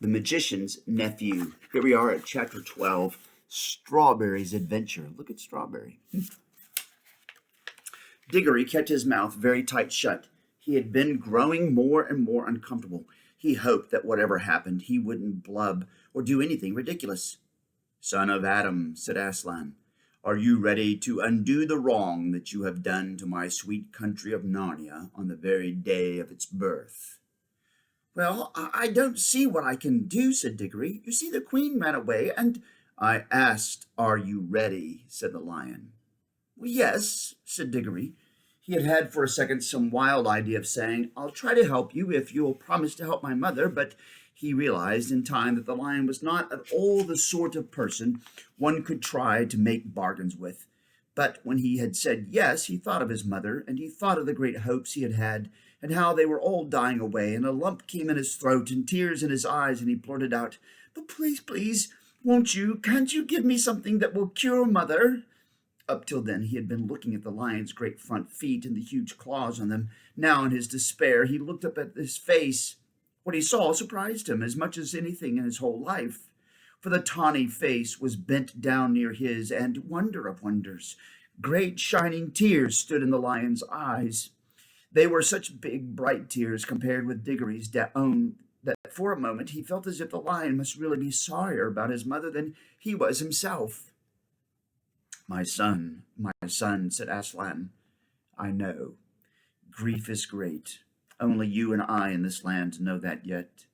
The Magician's Nephew. Here we are at chapter 12, Strawberry's Adventure. Look at Strawberry. Diggory kept his mouth very tight shut. He had been growing more and more uncomfortable. He hoped that whatever happened, he wouldn't blub or do anything ridiculous. Son of Adam, said Aslan, are you ready to undo the wrong that you have done to my sweet country of Narnia on the very day of its birth? Well, I don't see what I can do, said Diggory. You see, the queen ran away, and I asked, are you ready? Said the lion. Well, yes, said Diggory. He had had for a second some wild idea of saying, I'll try to help you if you'll promise to help my mother, but he realized in time that the lion was not at all the sort of person one could try to make bargains with. But when he had said yes, he thought of his mother, and he thought of the great hopes he had had, and how they were all dying away, and a lump came in his throat and tears in his eyes, and he blurted out, But please, please, can't you give me something that will cure mother? Up till then he had been looking at the lion's great front feet and the huge claws on them. Now, in his despair, he looked up at his face. What he saw surprised him as much as anything in his whole life, for the tawny face was bent down near his, and, wonder of wonders, great shining tears stood in the lion's eyes. They were such big, bright tears compared with Diggory's own that for a moment he felt as if the lion must really be sorrier about his mother than he was himself. My son, said Aslan, I know. Grief is great. Only you and I in this land know that yet.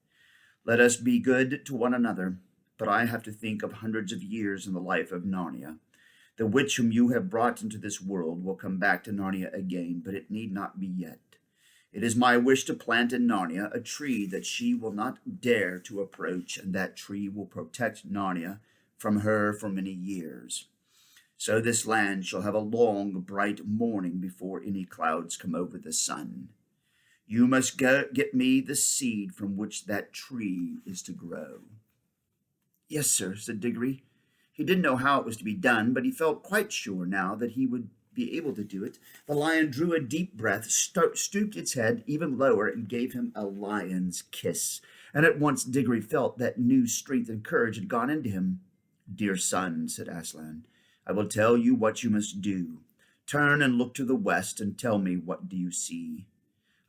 Let us be good to one another, but I have to think of hundreds of years in the life of Narnia. The witch whom you have brought into this world will come back to Narnia again, but it need not be yet. It is my wish to plant in Narnia a tree that she will not dare to approach, and that tree will protect Narnia from her for many years. So this land shall have a long, bright morning before any clouds come over the sun. You must get me the seed from which that tree is to grow. Yes, sir, said Diggory. He didn't know how it was to be done, but he felt quite sure now that he would be able to do it. The lion drew a deep breath, stooped its head even lower, and gave him a lion's kiss. And at once Diggory felt that new strength and courage had gone into him. Dear son, said Aslan, I will tell you what you must do. Turn and look to the west, and tell me, what do you see?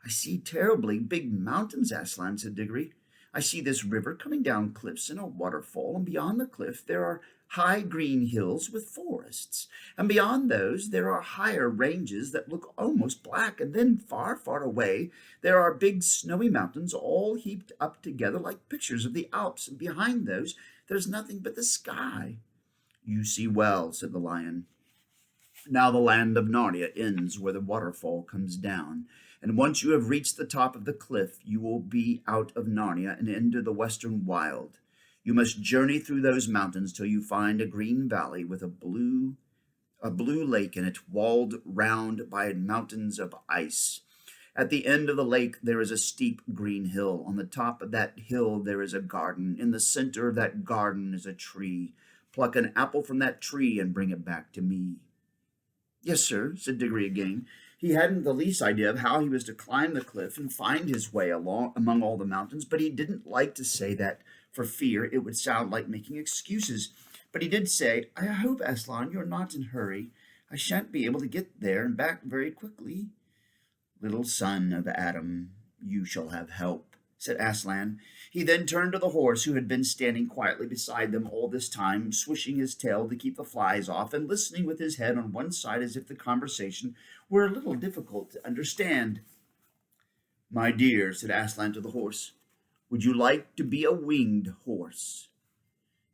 I see terribly big mountains, Aslan, said Diggory. I see this river coming down cliffs and a waterfall, and beyond the cliff there are high green hills with forests, and beyond those there are higher ranges that look almost black, and then far, far away there are big snowy mountains all heaped up together like pictures of the Alps, and behind those there's nothing but the sky. You see well, said the lion. Now the land of Narnia ends where the waterfall comes down, and once you have reached the top of the cliff, you will be out of Narnia and into the western wild. You must journey through those mountains till you find a green valley with a blue lake in it, walled round by mountains of ice. At the end of the lake there is a steep green hill. On the top of that hill there is a garden. In the center of that garden is a tree. Pluck an apple from that tree and bring it back to me. Yes, sir, said Diggory again. He hadn't the least idea of how he was to climb the cliff and find his way along among all the mountains, but he didn't like to say that for fear it would sound like making excuses. But he did say, I hope, Aslan, you're not in a hurry. I shan't be able to get there and back very quickly. Little son of Adam, you shall have help, said Aslan. He then turned to the horse, who had been standing quietly beside them all this time, swishing his tail to keep the flies off, and listening with his head on one side as if the conversation were a little difficult to understand. My dear, said Aslan to the horse, would you like to be a winged horse?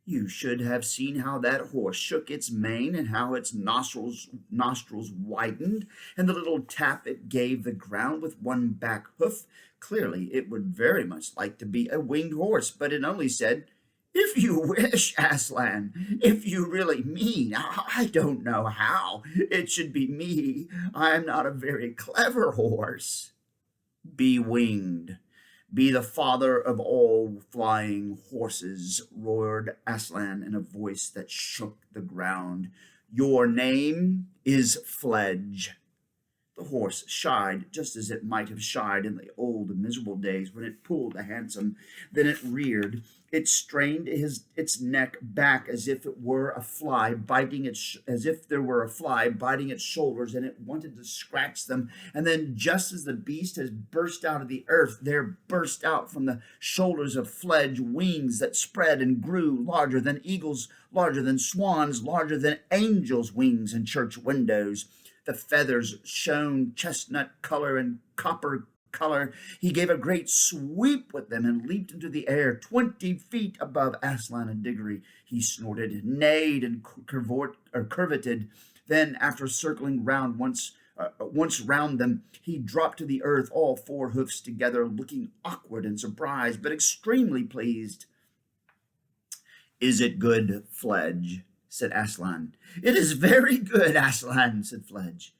You should have seen how that horse shook its mane, and how its nostrils widened, and the little tap it gave the ground with one back hoof. Clearly it would very much like to be a winged horse, but it only said, If you wish, Aslan, if you really mean. I don't know how it should be me. I am not a very clever horse. Be winged. Be the father of all flying horses, roared Aslan in a voice that shook the ground. Your name is Fledge. The horse shied just as it might have shied in the old miserable days when it pulled a hansom. Then it reared. It strained its neck back as if it were a fly biting as if there were a fly biting its shoulders, and it wanted to scratch them. And then, just as the beast has burst out of the earth, there burst out from the shoulders of Fledge wings that spread and grew larger than eagles, larger than swans, larger than angels' wings in church windows. The feathers shone chestnut color and copper color. He gave a great sweep with them and leaped into the air 20 feet above Aslan and Diggory. He snorted, neighed, and curveted. Then, after circling round once round them, he dropped to the earth, all four hoofs together, looking awkward and surprised, but extremely pleased. "Is it good, Fledge?" said Aslan. "It is very good, Aslan," said Fledge.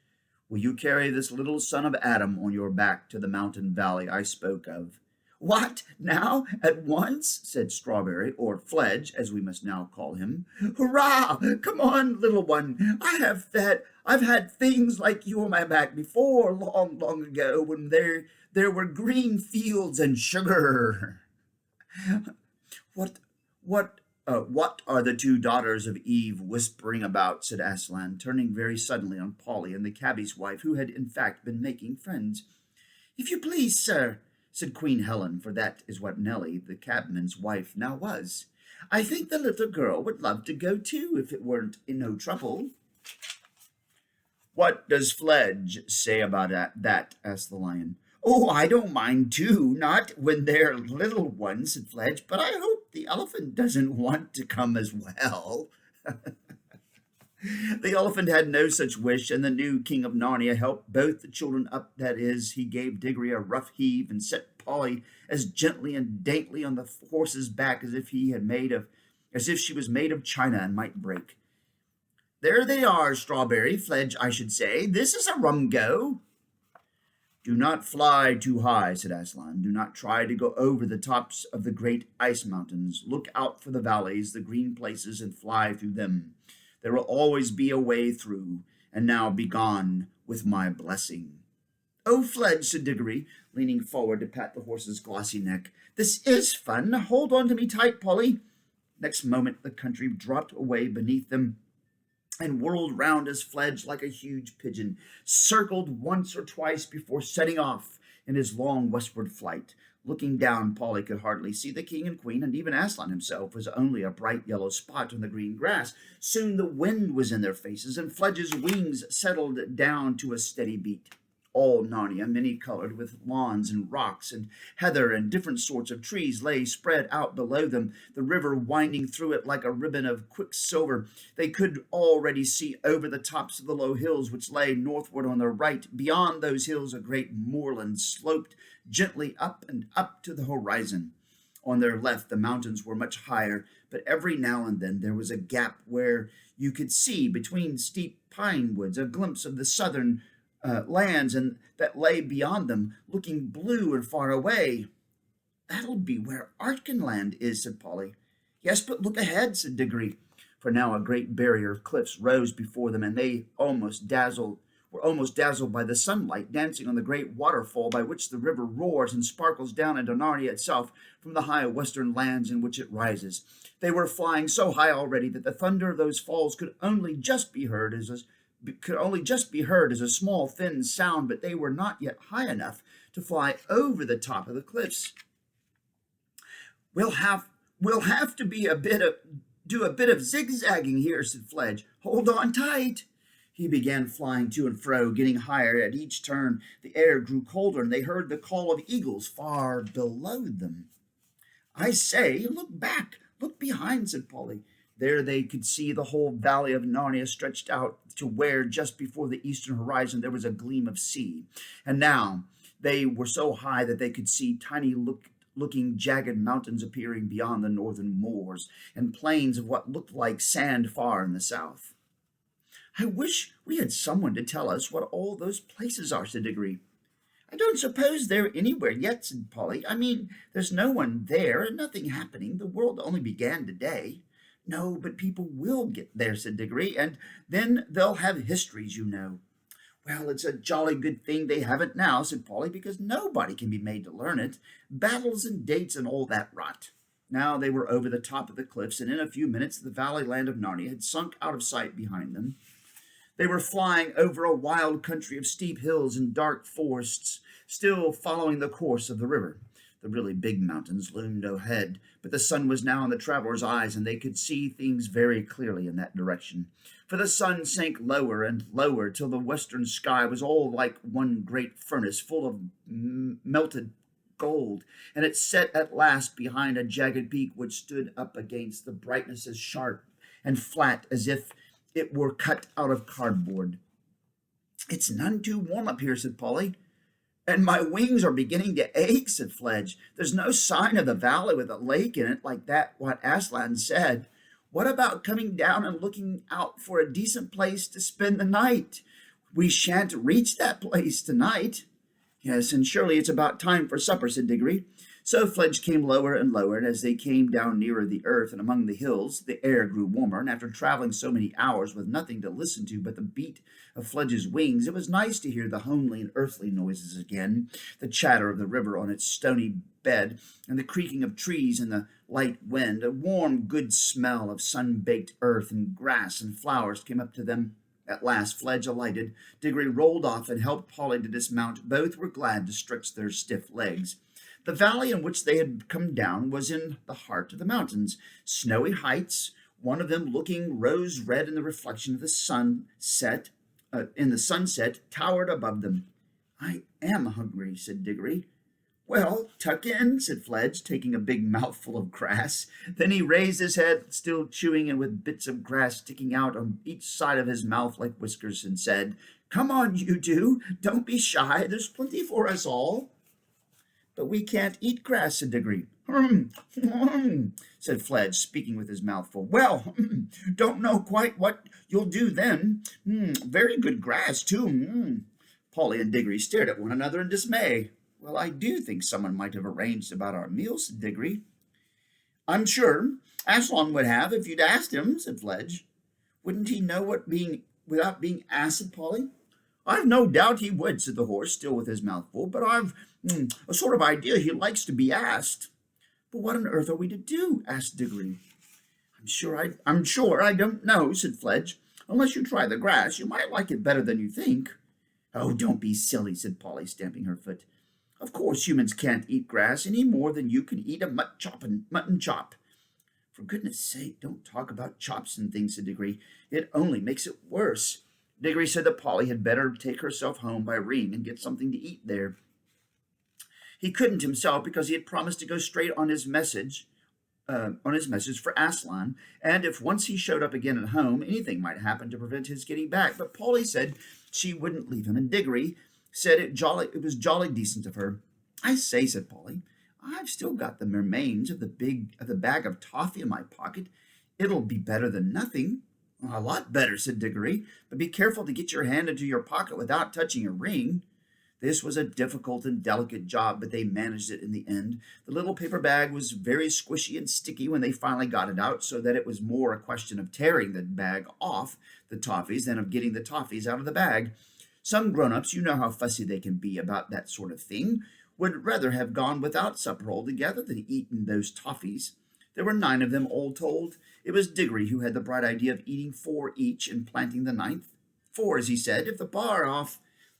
"Will you carry this little son of Adam on your back to the mountain valley I spoke of?" "What, now, at once?" said Strawberry, or Fledge, as we must now call him. "Hurrah! Come on, little one. I've had things like you on my back before, long, long ago, when there were green fields and sugar." "What, what are the two daughters of Eve whispering about?" said Aslan, turning very suddenly on Polly and the cabbie's wife, who had in fact been making friends. "If you please, sir," said Queen Helen, for that is what Nelly, the cabman's wife, now was, "I think the little girl would love to go too, if it weren't in no trouble." "What does Fledge say about that?" asked the lion. "Oh, I don't mind too, not when they're little ones," said Fledge, "but I hope the elephant doesn't want to come as well." The elephant had no such wish, and the new king of Narnia helped both the children up. That is, he gave Diggory a rough heave and set Polly as gently and daintily on the horse's back as if she was made of china and might break. "There they are, Strawberry, Fledge, I should say. This is a rum go." "Do not fly too high," said Aslan. "Do not try to go over the tops of the great ice mountains. Look out for the valleys, the green places, and fly through them. There will always be a way through. And now be gone with my blessing." "Oh, Fledge," said Diggory, leaning forward to pat the horse's glossy neck. "This is fun. Hold on to me tight, Polly." Next moment the country dropped away beneath them and whirled round as Fledge, like a huge pigeon, circled once or twice before setting off in his long westward flight. Looking down, Polly could hardly see the king and queen, and even Aslan himself was only a bright yellow spot on the green grass. Soon the wind was in their faces, and Fledge's wings settled down to a steady beat. All Narnia, many-colored, with lawns and rocks and heather and different sorts of trees, lay spread out below them, the river winding through it like a ribbon of quicksilver. They could already see over the tops of the low hills which lay northward on their right. Beyond those hills a great moorland sloped gently up and up to the horizon. On their left the mountains were much higher, but every now and then there was a gap where you could see, between steep pine woods, a glimpse of the southern lands, and that lay beyond them, looking blue and far away. "That'll be where Archenland is," said Polly. "Yes, but look ahead," said Diggory, for now a great barrier of cliffs rose before them, and they were almost dazzled by the sunlight dancing on the great waterfall by which the river roars and sparkles down into Narnia itself from the high western lands in which it rises. They were flying so high already that the thunder of those falls could only just be heard as a small, thin sound, but they were not yet high enough to fly over the top of the cliffs. We'll have to do a bit of zigzagging here," said Fledge. "Hold on tight." He began flying to and fro, getting higher at each turn. The air grew colder, and they heard the call of eagles far below them. "I say, look back, look behind," said Polly. There they could see the whole valley of Narnia stretched out to where, just before the eastern horizon, there was a gleam of sea. And now they were so high that they could see tiny looking jagged mountains appearing beyond the northern moors, and plains of what looked like sand far in the south. "I wish we had someone to tell us what all those places are," said Diggory. "I don't suppose they're anywhere yet," said Polly. "I mean, there's no one there and nothing happening. The world only began today." "No, but people will get there," said Diggory, "and then they'll have histories, you know." Well, it's a jolly good thing they haven't now, said Polly, because nobody can be made to learn it. Battles and dates and all that rot. Now they were over the top of the cliffs, and in a few minutes the valley land of Narnia had sunk out of sight behind them. They were flying over a wild country of steep hills and dark forests, still following the course of the river. The really big mountains loomed ahead, but the sun was now in the travelers' eyes, and they could see things very clearly in that direction. For the sun sank lower and lower till the western sky was all like one great furnace full of melted gold, and it set at last behind a jagged peak which stood up against the brightness as sharp and flat as if it were cut out of cardboard. It's none too warm up here, said Polly. And my wings are beginning to ache, said Fledge. There's no sign of the valley with a lake in it like that what Aslan said. What about coming down and looking out for a decent place to spend the night? We shan't reach that place tonight. Yes, and surely it's about time for supper, said Diggory. So Fledge came lower and lower, and as they came down nearer the earth and among the hills, the air grew warmer, and after traveling so many hours with nothing to listen to but the beat of Fledge's wings, it was nice to hear the homely and earthly noises again, the chatter of the river on its stony bed, and the creaking of trees in the light wind. A warm, good smell of sun-baked earth and grass and flowers came up to them. At last Fledge alighted. Diggory rolled off and helped Polly to dismount. Both were glad to stretch their stiff legs. The valley in which they had come down was in the heart of the mountains, snowy heights, one of them looking rose-red in the reflection of the sunset, towered above them. I am hungry, said Diggory. Well, tuck in, said Fledge, taking a big mouthful of grass. Then he raised his head, still chewing and with bits of grass sticking out on each side of his mouth like whiskers, and said, Come on, you two. Don't be shy. There's plenty for us all. But we can't eat grass, said Diggory. Said Fledge, speaking with his mouth full. Well, don't know quite what you'll do then. Very good grass, too. Polly and Diggory stared at one another in dismay. Well, I do think someone might have arranged about our meals, said Diggory. I'm sure Aslan would have if you'd asked him, said Fledge. Wouldn't he know without being asked, said Polly. I've no doubt he would, said the horse, still with his mouth full, but I've a sort of idea he likes to be asked. But what on earth are we to do? Asked Diggory. I'm sure I don't know, said Fledge. Unless you try the grass, you might like it better than you think. Oh, don't be silly, said Polly, stamping her foot. Of course humans can't eat grass any more than you can eat a mutton chop. For goodness sake, don't talk about chops and things, said Diggory. It only makes it worse. Diggory said that Polly had better take herself home by Ring and get something to eat there. He couldn't himself because he had promised to go straight on his message for Aslan, and if once he showed up again at home, anything might happen to prevent his getting back. But Polly said she wouldn't leave him, and Diggory said it was jolly decent of her. I say, said Polly, I've still got the remains of the bag of toffee in my pocket. It'll be better than nothing. A lot better, said Diggory, but be careful to get your hand into your pocket without touching a ring. This was a difficult and delicate job, but they managed it in the end. The little paper bag was very squishy and sticky when they finally got it out, so that it was more a question of tearing the bag off the toffees than of getting the toffees out of the bag. Some grown-ups, you know how fussy they can be about that sort of thing, would rather have gone without supper altogether than eaten those toffees. There were 9 of them, all told. It was Diggory who had the bright idea of eating 4 each and planting the 9th. For, as he said, if the bar off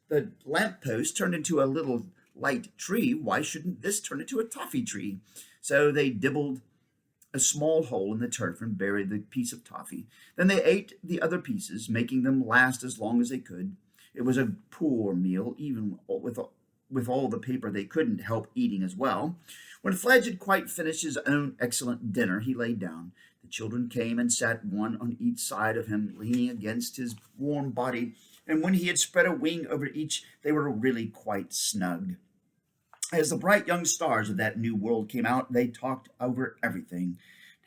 the lamp-post turned into a little light tree, why shouldn't this turn into a toffee tree? So they dibbled a small hole in the turf and buried the piece of toffee. Then they ate the other pieces, making them last as long as they could. It was a poor meal, even with all the paper they couldn't help eating as well. When Fledge had quite finished his own excellent dinner, he lay down. The children came and sat one on each side of him, leaning against his warm body, and when he had spread a wing over each, they were really quite snug. As the bright young stars of that new world came out, they talked over everything.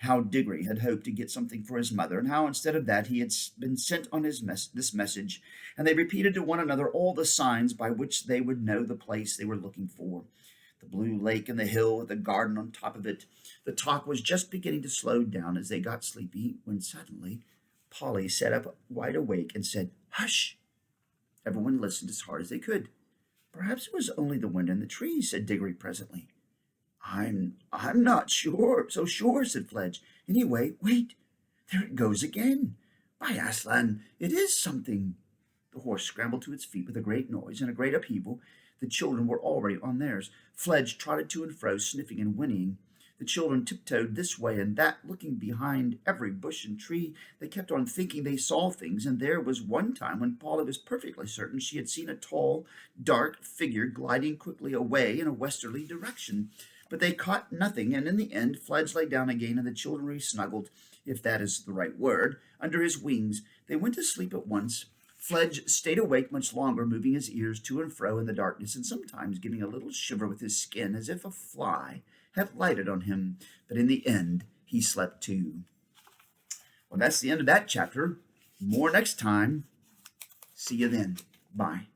How Diggory had hoped to get something for his mother, and how instead of that he had been sent on this message, and they repeated to one another all the signs by which they would know the place they were looking for. The blue lake and the hill with the garden on top of it. The talk was just beginning to slow down as they got sleepy, when suddenly Polly sat up wide awake and said, Hush! Everyone listened as hard as they could. Perhaps it was only the wind in the trees, said Diggory presently. I'm not so sure, said Fledge. Anyway, wait, there it goes again. By Aslan, it is something. The horse scrambled to its feet with a great noise and a great upheaval. The children were already on theirs. Fledge trotted to and fro, sniffing and whinnying. The children tiptoed this way and that, looking behind every bush and tree. They kept on thinking they saw things, and there was one time when Polly was perfectly certain she had seen a tall, dark figure gliding quickly away in a westerly direction. But they caught nothing, and in the end Fledge lay down again, and the children re-snuggled, if that is the right word, under his wings. They went to sleep at once. Fledge stayed awake much longer, moving his ears to and fro in the darkness, and sometimes giving a little shiver with his skin, as if a fly had lighted on him. But in the end, he slept too. Well, that's the end of that chapter. More next time. See you then. Bye.